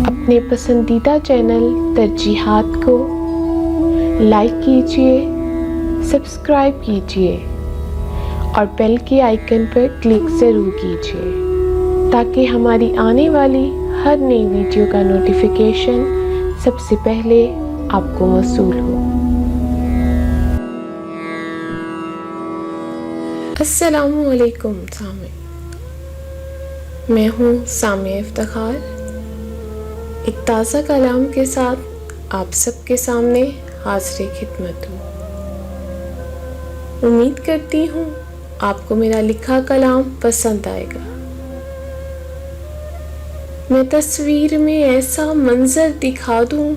अपने पसंदीदा चैनल तरजीहात को लाइक कीजिए, सब्सक्राइब कीजिए और बेल के आइकन पर क्लिक ज़रूर कीजिए ताकि हमारी आने वाली हर नई वीडियो का नोटिफिकेशन सबसे पहले आपको मौसूल हो। अस्सलामु अलैकुम सामे, मैं हूँ सामिया इफ्तिखार, एक ताज़ा कलाम के साथ आप सबके सामने हाज़िर खिदमत हूँ। उम्मीद करती हूँ आपको मेरा लिखा कलाम पसंद आएगा। मैं तस्वीर में ऐसा मंज़र दिखा दूँ,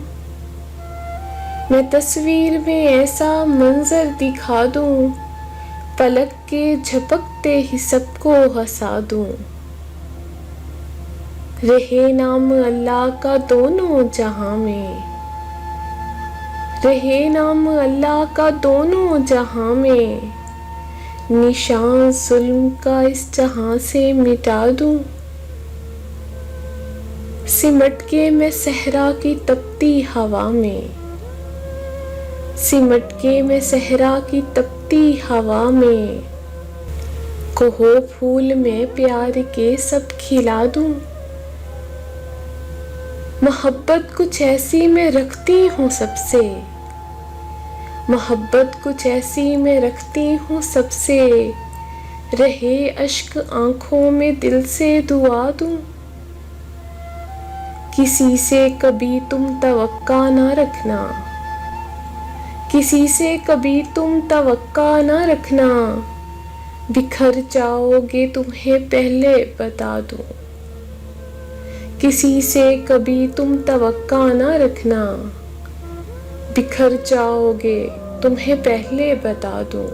मैं तस्वीर में ऐसा मंज़र दिखा दूँ, पलक के झपकते ही सबको हंसा दूँ। रहे नाम अल्लाह का दोनों जहां में, रहे नाम अल्लाह का दोनों जहां में, निशान जुल्म का इस जहां से मिटा दूँ। सिमट के मैं सहरा की तपती हवा में, सिमट के मैं सहरा की तपती हवा में, कहो फूल में प्यार के सब खिला दूँ। मोहब्बत कुछ ऐसी मैं रखती हूँ सबसे, मोहब्बत कुछ ऐसी मैं रखती हूँ सबसे, रहे अश्क आँखों में दिल से दुआ दूँ। किसी से कभी तुम तवक्का ना रखना, किसी से कभी तुम तवक्का ना रखना, बिखर जाओगे तुम्हें पहले बता दूँ। किसी से कभी तुम तवक्का ना रखना, बिखर जाओगे तुम्हें पहले बता दूँ।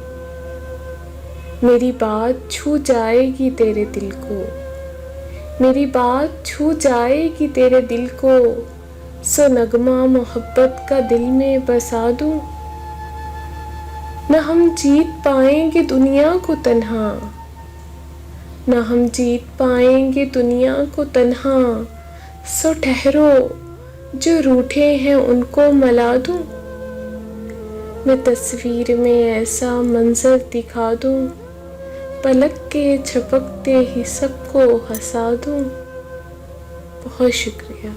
मेरी बात छू जाएगी तेरे दिल को, मेरी बात छू जाएगी तेरे दिल को, सो नगमा मोहब्बत का दिल में बसा दूँ। न हम जीत पाएंगे दुनिया को तन्हा, न हम जीत पाएंगे दुनिया को तन्हा, सो ठहरो जो रूठे हैं उनको मला दूँ। मैं तस्वीर में ऐसा मंजर दिखा दूँ, पलक के झपकते ही सबको हंसा दूँ। बहुत शुक्रिया।